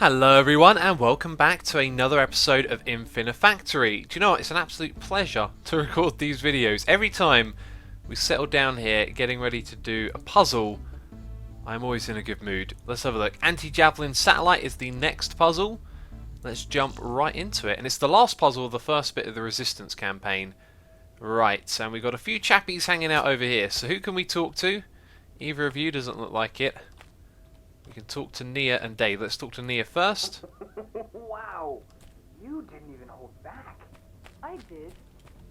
Hello everyone and welcome back to another episode of Infinifactory. Do you know what? It's an absolute pleasure to record these videos. Every time we settle down here getting ready to do a puzzle, I'm always in a good mood. Let's have a look. Anti-Javelin Satallite is the next puzzle. Let's jump right into it. And it's the last puzzle of the first bit of the Resistance campaign. Right, and we've got a few chappies hanging out over here. So who can we talk to? Either of you doesn't look like it. We can talk to Nia and Dave. Let's talk to Nia first. Wow, you didn't even hold back. I did.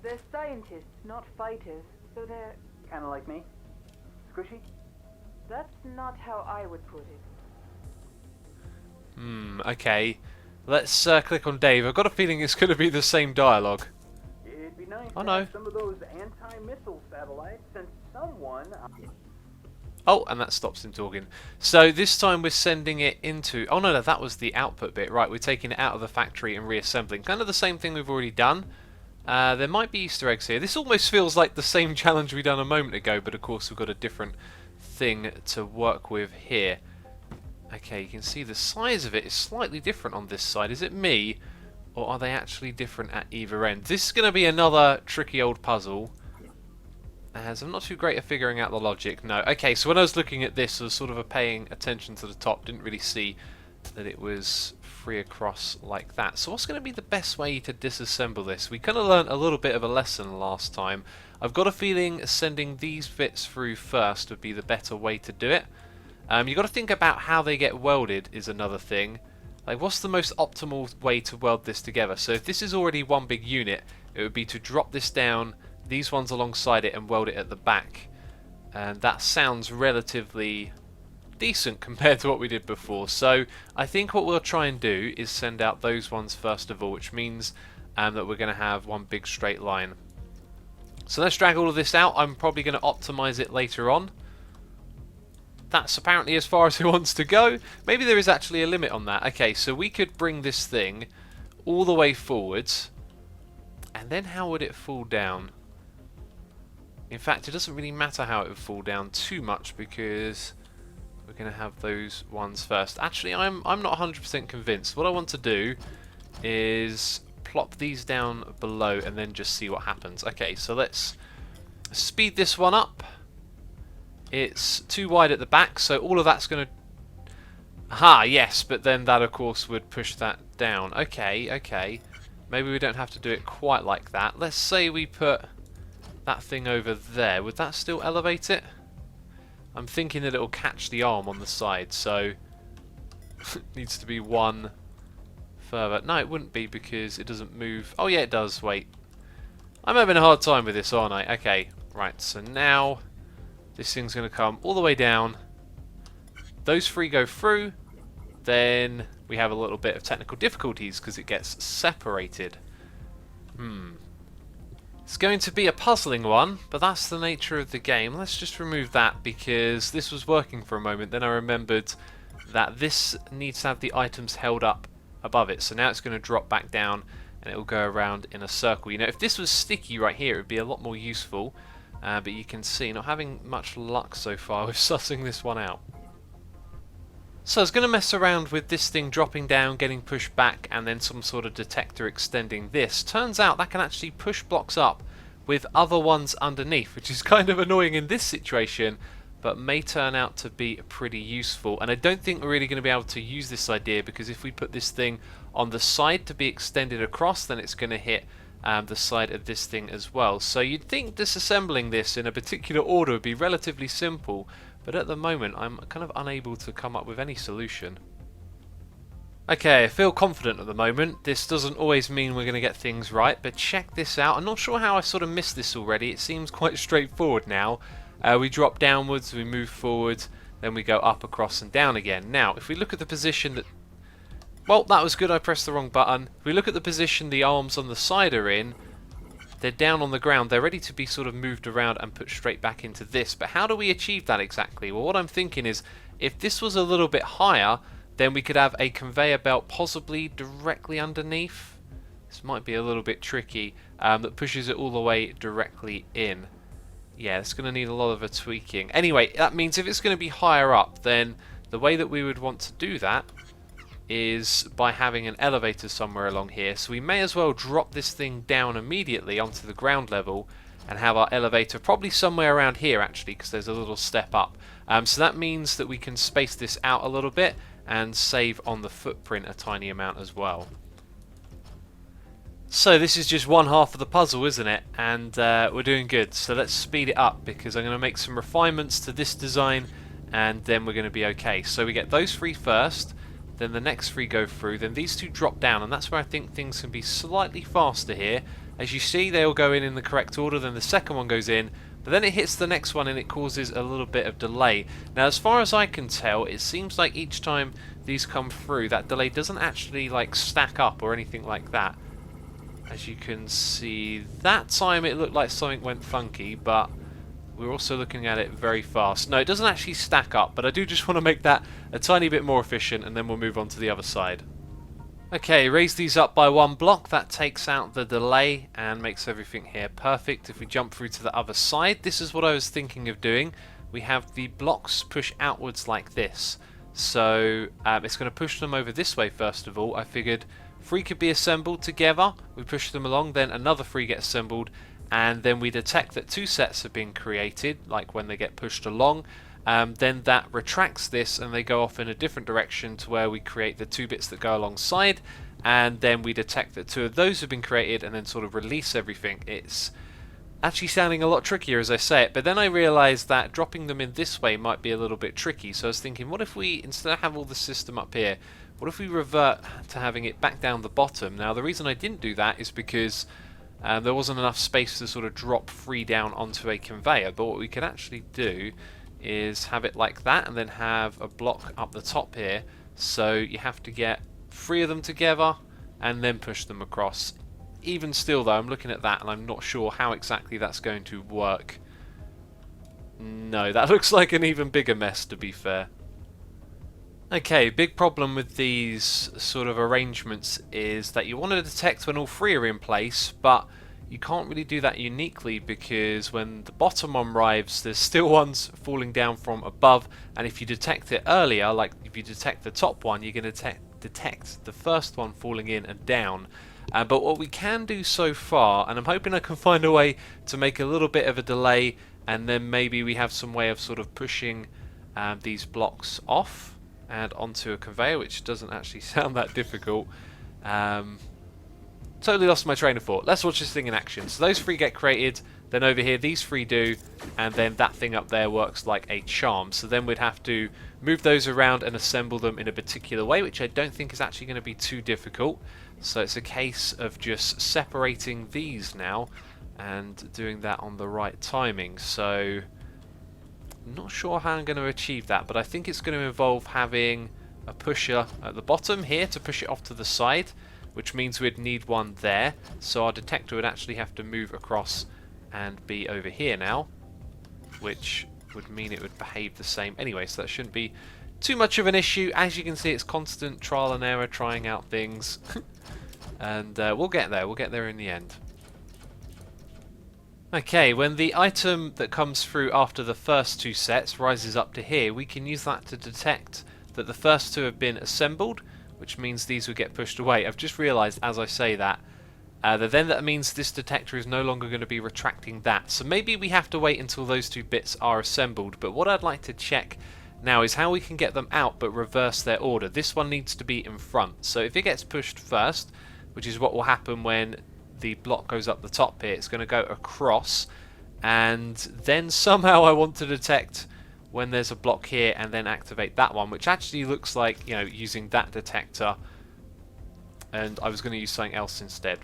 They're scientists, not fighters, so they're... Kind of like me. Squishy? That's not how I would put it. Okay. Let's click on Dave. I've got a feeling it's going to be the same dialogue. It'd be nice Oh to no. have some of those anti-missile satellites since someone... Oh, and that stops him talking. So this time we're sending it into... Oh no, that was the output bit. Right, we're taking it out of the factory and reassembling. Kind of the same thing we've already done. There might be Easter eggs here. This almost feels like the same challenge we done a moment ago, but of course we've got a different thing to work with here. Okay, you can see the size of it is slightly different on this side. Is it me, or are they actually different at either end? This is going to be another tricky old puzzle, as I'm not too great at figuring out the logic. No. Okay, so when I was looking at this, I was sort of paying attention to the top, didn't really see that it was free across like that. So what's going to be the best way to disassemble this? We kind of learnt a little bit of a lesson last time. I've got a feeling sending these bits through first would be the better way to do it. You've got to think about how they get welded is another thing. Like, what's the most optimal way to weld this together? So if this is already one big unit, it would be to drop this down, these ones alongside it, and weld it at the back. And that sounds relatively decent compared to what we did before. So I think what we'll try and do is send out those ones first of all, which means that we're going to have one big straight line. So let's drag all of this out. I'm probably going to optimize it later on. That's apparently as far as it wants to go. Maybe there is actually a limit on that. Okay, so we could bring this thing all the way forwards, and then how would it fall down? In fact, it doesn't really matter how it would fall down too much because we're going to have those ones first. Actually, I'm not 100% convinced. What I want to do is plop these down below and then just see what happens. Okay, so let's speed this one up. It's too wide at the back, so all of that's going to... Aha, yes, but then that, of course, would push that down. Okay, okay. Maybe we don't have to do it quite like that. Let's say we put that thing over there. Would that still elevate it? I'm thinking that it'll catch the arm on the side, so it needs to be one further. No, it wouldn't be because it doesn't move. Oh yeah, it does. Wait. I'm having a hard time with this, aren't I? Okay, right, so now this thing's going to come all the way down. Those three go through. Then we have a little bit of technical difficulties because it gets separated. It's going to be a puzzling one, but that's the nature of the game. Let's just remove that because this was working for a moment. Then I remembered that this needs to have the items held up above it. So now it's going to drop back down and it will go around in a circle. You know, if this was sticky right here, it would be a lot more useful. But you can see, not having much luck so far with sussing this one out. So I was going to mess around with this thing dropping down, getting pushed back, and then some sort of detector extending this. Turns out that can actually push blocks up with other ones underneath, which is kind of annoying in this situation, but may turn out to be pretty useful. And I don't think we're really going to be able to use this idea, because if we put this thing on the side to be extended across, then it's going to hit the side of this thing as well. So you'd think disassembling this in a particular order would be relatively simple, but at the moment I'm kind of unable to come up with any solution. Okay, I feel confident at the moment. This doesn't always mean we're going to get things right, but check this out. I'm not sure how I sort of missed this already. It seems quite straightforward now. We drop downwards, we move forward, then we go up, across and down again. Now, if we look at the position that... Well, that was good, I pressed the wrong button. If we look at the position the arms on the side are in, they're down on the ground. They're ready to be sort of moved around and put straight back into this. But how do we achieve that exactly? Well, what I'm thinking is, if this was a little bit higher, then we could have a conveyor belt possibly directly underneath. This might be a little bit tricky, that pushes it all the way directly in. Yeah, it's going to need a lot of a tweaking. Anyway, that means if it's going to be higher up, then the way that we would want to do that is by having an elevator somewhere along here. So we may as well drop this thing down immediately onto the ground level and have our elevator probably somewhere around here actually, because there's a little step up. So that means that we can space this out a little bit and save on the footprint a tiny amount as well. So this is just one half of the puzzle, isn't it? And we're doing good. So let's speed it up, because I'm going to make some refinements to this design and then we're going to be okay. So we get those 3 first, then the next 3 go through, then these 2 drop down, and that's where I think things can be slightly faster here. As you see, they all go in the correct order, then the second one goes in, but then it hits the next one and it causes a little bit of delay. Now as far as I can tell, it seems like each time these come through, that delay doesn't actually like stack up or anything like that. As you can see, that time it looked like something went funky, but we're also looking at it very fast. No, it doesn't actually stack up, but I do just want to make that a tiny bit more efficient, and then we'll move on to the other side. Okay, raise these up by 1 block. That takes out the delay and makes everything here perfect. If we jump through to the other side, this is what I was thinking of doing. We have the blocks push outwards like this. So it's going to push them over this way first of all. I figured 3 could be assembled together. We push them along, then another 3 get assembled, and then we detect that 2 sets have been created, like when they get pushed along. Then that retracts this and they go off in a different direction to where we create the 2 bits that go alongside, and then we detect that 2 of those have been created and then sort of release everything. It's actually sounding a lot trickier as I say it, but then I realised that dropping them in this way might be a little bit tricky. So I was thinking, what if we, instead of have all the system up here, what if we revert to having it back down the bottom? Now the reason I didn't do that is because there wasn't enough space to sort of drop 3 down onto a conveyor, but what we could actually do is have it like that and then have a block up the top here. So you have to get 3 of them together and then push them across. Even still though, I'm looking at that and I'm not sure how exactly that's going to work. No, that looks like an even bigger mess, to be fair. Okay, big problem with these sort of arrangements is that you want to detect when all 3 are in place, but you can't really do that uniquely, because when the bottom one arrives, there's still ones falling down from above, and if you detect it earlier, like if you detect the top one, you're going to detect the first one falling in and down. But what we can do so far, and I'm hoping I can find a way to make a little bit of a delay, and then maybe we have some way of sort of pushing these blocks off and onto a conveyor, which doesn't actually sound that difficult. Totally lost my train of thought. Let's watch this thing in action. So those 3 get created, then over here these 3 do, and then that thing up there works like a charm. So then we'd have to move those around and assemble them in a particular way, which I don't think is actually going to be too difficult. So it's a case of just separating these now and doing that on the right timing. So I'm not sure how I'm going to achieve that, but I think it's going to involve having a pusher at the bottom here to push it off to the side, which means we'd need one there. So our detector would actually have to move across and be over here now, which would mean it would behave the same anyway, so that shouldn't be too much of an issue. As you can see, it's constant trial and error, trying out things. And we'll get there in the end. Okay, when the item that comes through after the first 2 sets rises up to here, we can use that to detect that the first 2 have been assembled, which means these will get pushed away. I've just realised as I say that, that means this detector is no longer going to be retracting that. So maybe we have to wait until those 2 bits are assembled, but what I'd like to check now is how we can get them out but reverse their order. This one needs to be in front, so if it gets pushed first, which is what will happen when the block goes up the top here, it's going to go across, and then somehow I want to detect when there's a block here and then activate that one, which actually looks like, you know, using that detector, and I was going to use something else instead.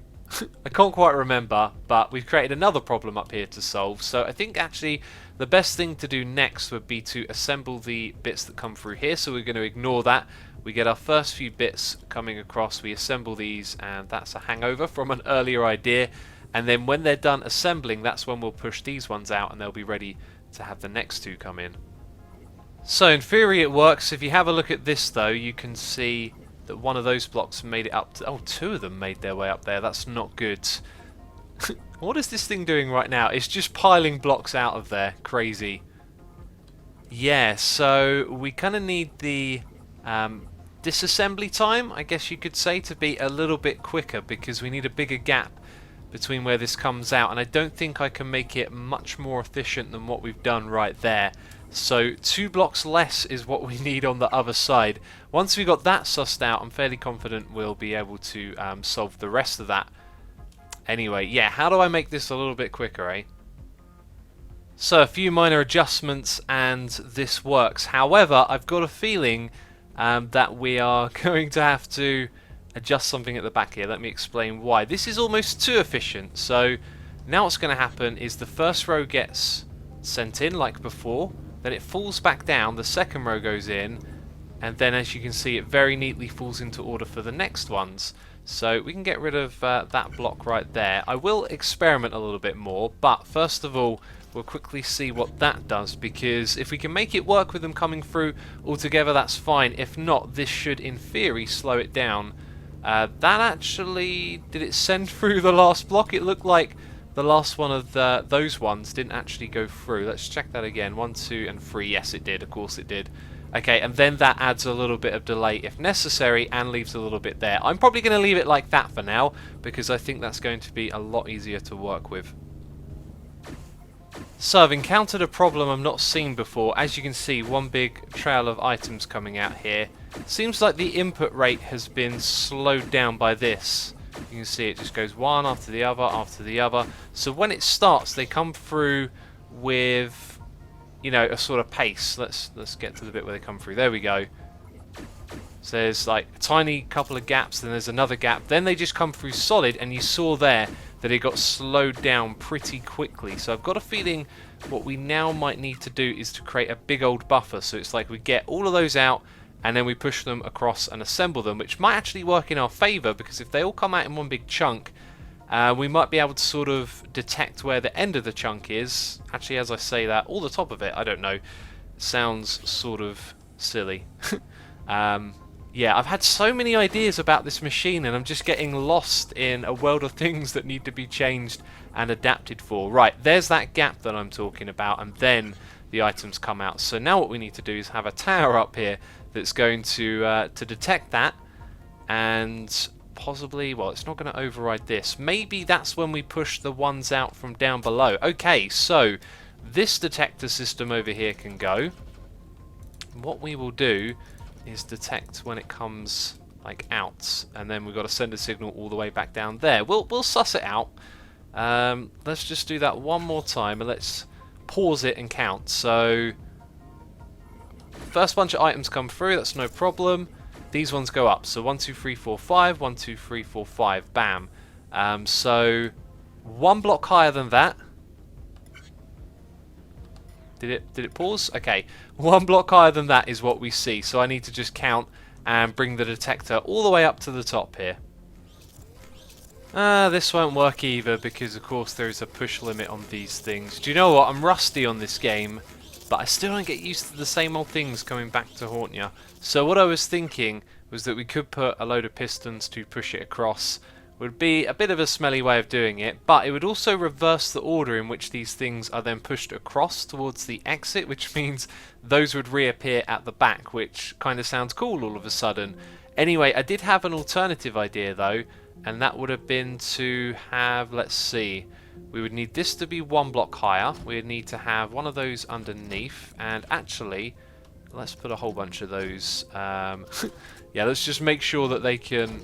I can't quite remember, but we've created another problem up here to solve. So I think actually the best thing to do next would be to assemble the bits that come through here. So we're going to ignore that. We get our first few bits coming across, we assemble these, and that's a hangover from an earlier idea. And then when they're done assembling, that's when we'll push these ones out and they'll be ready to have the next 2 come in. So in theory it works. If you have a look at this though, you can see that one of those blocks made it up to, 2 of them made their way up there. That's not good. What is this thing doing right now? It's just piling blocks out of there. Crazy. Yeah, so we kind of need the disassembly time, I guess you could say, to be a little bit quicker, because we need a bigger gap between where this comes out, and I don't think I can make it much more efficient than what we've done right there. So 2 blocks less is what we need on the other side. Once we got that sussed out, I'm fairly confident we'll be able to solve the rest of that. Anyway, yeah, how do I make this a little bit quicker, eh? So a few minor adjustments and this works. However, I've got a feeling that we are going to have to adjust something at the back here. Let me explain why. This is almost too efficient. So now what's going to happen is the first row gets sent in like before, then it falls back down, the second row goes in, and then as you can see it very neatly falls into order for the next ones. So we can get rid of that block right there. I will experiment a little bit more, but first of all we'll quickly see what that does, because if we can make it work with them coming through all together, that's fine. If not, this should in theory slow it down. That actually, did it send through the last block? It looked like the last one of those ones didn't actually go through. Let's check that again. 1, 2 and 3. Yes, it did. Of course it did. Okay, and then that adds a little bit of delay if necessary and leaves a little bit there. I'm probably going to leave it like that for now, because I think that's going to be a lot easier to work with. So I've encountered a problem I've not seen before. As you can see, one big trail of items coming out here. Seems like the input rate has been slowed down by this. You can see it just goes one after the other after the other. So when it starts, they come through with, you know, a sort of pace. Let's get to the bit where they come through. There we go. So there's like a tiny couple of gaps, then there's another gap. Then they just come through solid, and you saw there that it got slowed down pretty quickly. So I've got a feeling what we now might need to do is to create a big old buffer. So it's like we get all of those out, and then we push them across and assemble them, which might actually work in our favour, because if they all come out in one big chunk, we might be able to sort of detect where the end of the chunk is. Actually, as I say that, or the top of it, I don't know. Sounds sort of silly. Yeah, I've had so many ideas about this machine, and I'm just getting lost in a world of things that need to be changed and adapted for. Right, there's that gap that I'm talking about, and then the items come out. So now what we need to do is have a tower up here that's going to detect that, and possibly, well, it's not going to override this. Maybe that's when we push the ones out from down below. Okay, so this detector system over here can go. What we will do is detect when it comes like out, and then we've got to send a signal all the way back down there. We'll suss it out. Let's just do that one more time, and let's pause it and count. So first bunch of items come through, that's no problem. These ones go up, so 1, 2, 3, 4, 5, 1, 2, 3, 4, 5, bam. So one block higher than that. Did it pause? Okay, one block higher than that is what we see. So I need to just count and bring the detector all the way up to the top here. This won't work either, because of course there is a push limit on these things. Do you know what? I'm rusty on this game, but I still don't get used to the same old things coming back to haunt you. So what I was thinking was that we could put a load of pistons to push it across. Would be a bit of a smelly way of doing it, but it would also reverse the order in which these things are then pushed across towards the exit, which means those would reappear at the back, which kind of sounds cool all of a sudden. Anyway, I did have an alternative idea though, and that would have been to have, let's see, we would need this to be one block higher, we would need to have one of those underneath, and actually, let's put a whole bunch of those, yeah, let's just make sure that they can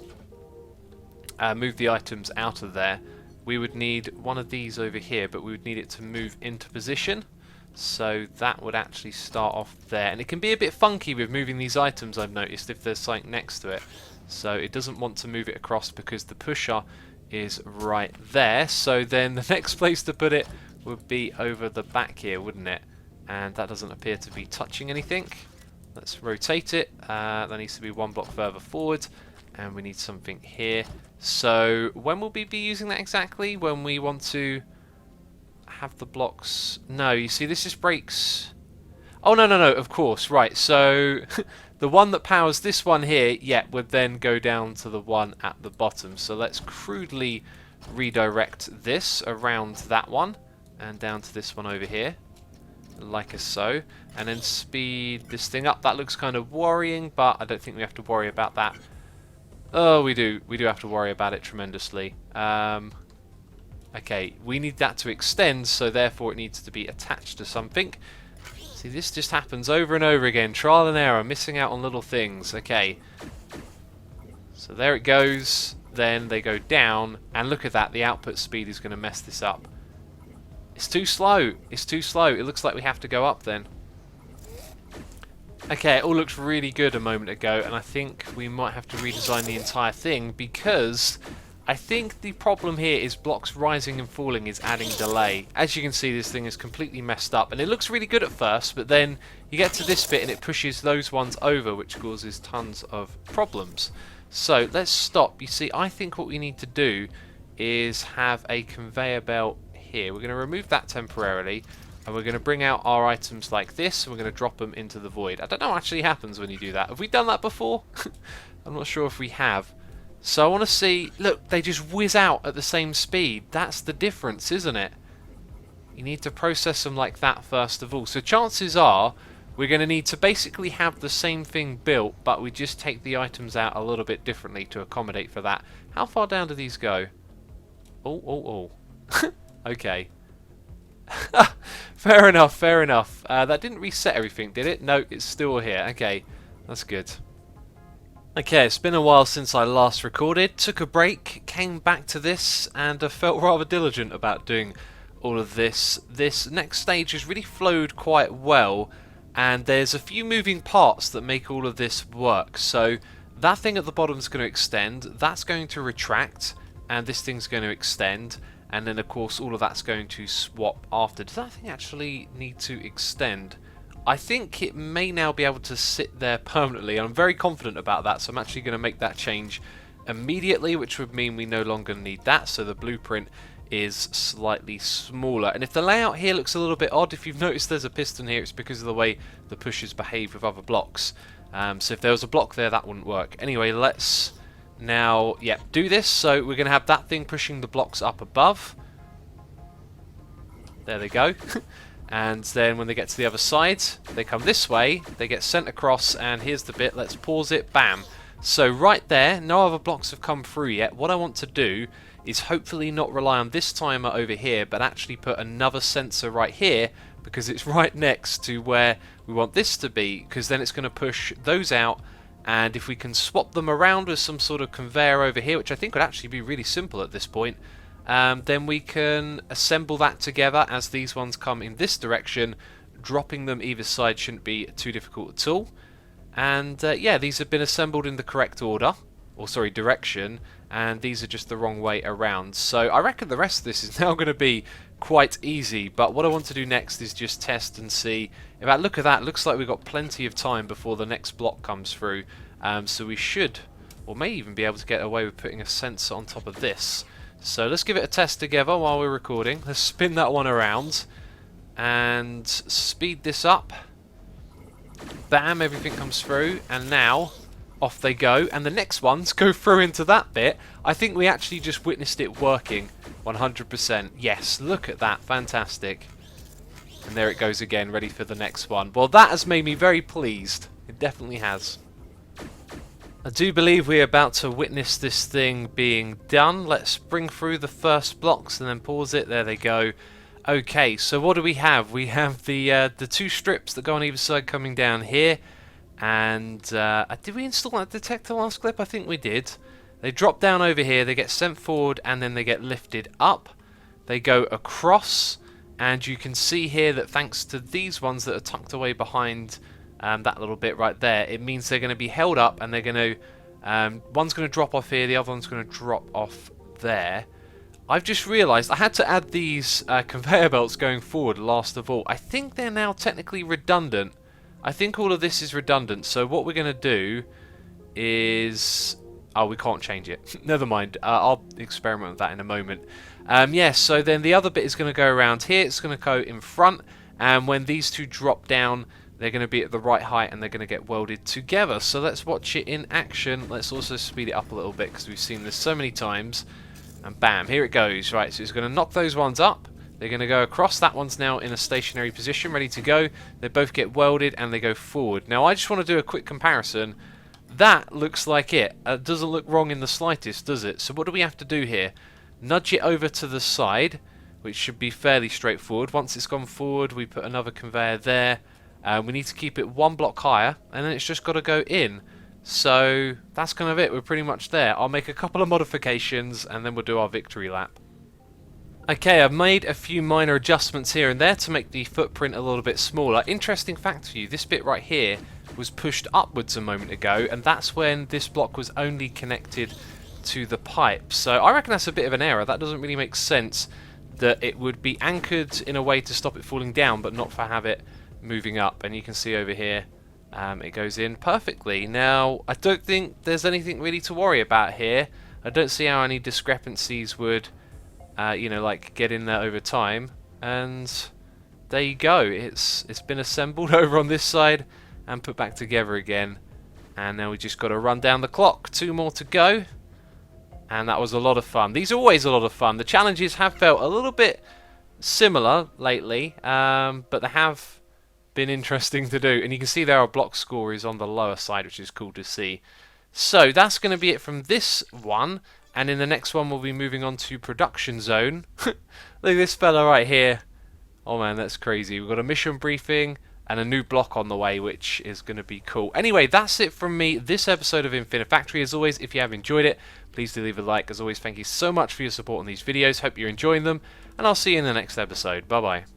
move the items out of there. We would need one of these over here, but we would need it to move into position. So that would actually start off there. And it can be a bit funky with moving these items, I've noticed, if there's something next to it. So it doesn't want to move it across because the pusher is right there. So then the next place to put it would be over the back here, wouldn't it? And that doesn't appear to be touching anything. Let's rotate it. That needs to be one block further forward. And we need something here. So when will we be using that exactly? When we want to have the blocks... No, you see, this just breaks... Oh, no, of course, right. So the one that powers this one here, yeah, would then go down to the one at the bottom. So let's crudely redirect this around that one and down to this one over here. like so, and then speed this thing up. That looks kind of worrying, but I don't think we have to worry about that. Oh, we do have to worry about it tremendously. Okay, we need that to extend, so therefore it needs to be attached to something. See, this just happens over and over again. Trial and error, missing out on little things. Okay. So there it goes. Then they go down, and look at that. The output speed is going to mess this up. It's too slow. It's too slow. It looks like we have to go up then. Okay, it all looked really good a moment ago, and I think we might have to redesign the entire thing, because I think the problem here is blocks rising and falling is adding delay. As you can see, this thing is completely messed up, and it looks really good at first, but then you get to this bit and it pushes those ones over, which causes tons of problems. So let's stop. You see, I think what we need to do is have a conveyor belt here. We're going to remove that temporarily, and we're going to bring out our items like this, and we're going to drop them into the void. I don't know what actually happens when you do that. Have we done that before? I'm not sure if we have. So I want to see, look, they just whiz out at the same speed. That's the difference, isn't it? You need to process them like that first of all. So chances are we're going to need to basically have the same thing built, but we just take the items out a little bit differently to accommodate for that. How far down do these go? Oh. Okay. Fair enough, fair enough. That didn't reset everything, did it? No, it's still here. Okay, that's good. Okay, it's been a while since I last recorded. Took a break, came back to this, and felt rather diligent about doing all of this. This next stage has really flowed quite well, and there's a few moving parts that make all of this work. So that thing at the bottom is going to extend, that's going to retract, and this thing's going to extend, and then of course all of that's going to swap after. Does that thing actually need to extend? I think it may now be able to sit there permanently. I'm very confident about that, so I'm actually going to make that change immediately, which would mean we no longer need that, so the blueprint is slightly smaller. And if the layout here looks a little bit odd, if you've noticed there's a piston here, it's because of the way the pushes behave with other blocks. So if there was a block there, that wouldn't work. Anyway, let's now do this. So we're going to have that thing pushing the blocks up above. There they go. And then when they get to the other side, they come this way, they get sent across, and here's the bit, let's pause it, bam. So right there, no other blocks have come through yet. What I want to do is hopefully not rely on this timer over here, but actually put another sensor right here, because it's right next to where we want this to be, because then it's going to push those out, and if we can swap them around with some sort of conveyor over here, which I think would actually be really simple at this point, then we can assemble that together as these ones come in this direction. Dropping them either side shouldn't be too difficult at all. And yeah, these have been assembled in the correct order, or sorry, direction, and these are just the wrong way around. So I reckon the rest of this is now going to be quite easy, but what I want to do next is just test and see. If I look at that, looks like we've got plenty of time before the next block comes through, so we should, or may even be able to get away with putting a sensor on top of this. So let's give it a test together while we're recording. Let's spin that one around and speed this up. Bam, everything comes through, and now off they go, and the next ones go through into that bit. I think we actually just witnessed it working 100%. Yes, look at that, fantastic. And there it goes again, ready for the next one. Well, that has made me very pleased. It definitely has. I do believe we're about to witness this thing being done. Let's bring through the first blocks and then pause it. There they go. Okay, so what do we have? We have the two strips that go on either side coming down here. And did we install that detector last clip? I think we did. They drop down over here, they get sent forward, and then they get lifted up. They go across, and you can see here that thanks to these ones that are tucked away behind that little bit right there, it means they're going to be held up, and they're going to one's going to drop off here, the other one's going to drop off there. I've just realised I had to add these conveyor belts going forward last of all. I think they're now technically redundant. I think all of this is redundant, so what we're going to do is... Oh, we can't change it. Never mind. I'll experiment with that in a moment. Yes, so then the other bit is going to go around here. It's going to go in front, and when these two drop down, they're going to be at the right height and they're going to get welded together. So let's watch it in action. Let's also speed it up a little bit because we've seen this so many times. And bam, here it goes. Right, so it's going to knock those ones up. They're going to go across. That one's now in a stationary position, ready to go. They both get welded and they go forward. Now I just want to do a quick comparison. That looks like it. It doesn't look wrong in the slightest, does it? So what do we have to do here? Nudge it over to the side, which should be fairly straightforward. Once it's gone forward, we put another conveyor there. We need to keep it one block higher, and then it's just got to go in. So that's kind of it. We're pretty much there. I'll make a couple of modifications, and then we'll do our victory lap. Okay, I've made a few minor adjustments here and there to make the footprint a little bit smaller. Interesting fact for you, this bit right here was pushed upwards a moment ago, and that's when this block was only connected to the pipe. So I reckon that's a bit of an error. That doesn't really make sense, that it would be anchored in a way to stop it falling down, but not for have it moving up. And you can see over here, it goes in perfectly. Now, I don't think there's anything really to worry about here. I don't see how any discrepancies would like get in there over time. And there you go. It's been assembled over on this side and put back together again. And now we just got to run down the clock. 2 more to go. And that was a lot of fun. These are always a lot of fun. The challenges have felt a little bit similar lately, but they have been interesting to do. And you can see there our block score is on the lower side, which is cool to see. So that's going to be it from this one. And in the next one, we'll be moving on to production zone. Look at this fella right here. Oh man, that's crazy. We've got a mission briefing and a new block on the way, which is going to be cool. Anyway, that's it from me, this episode of Infinifactory. As always, if you have enjoyed it, please do leave a like. As always, thank you so much for your support on these videos. Hope you're enjoying them, and I'll see you in the next episode. Bye-bye.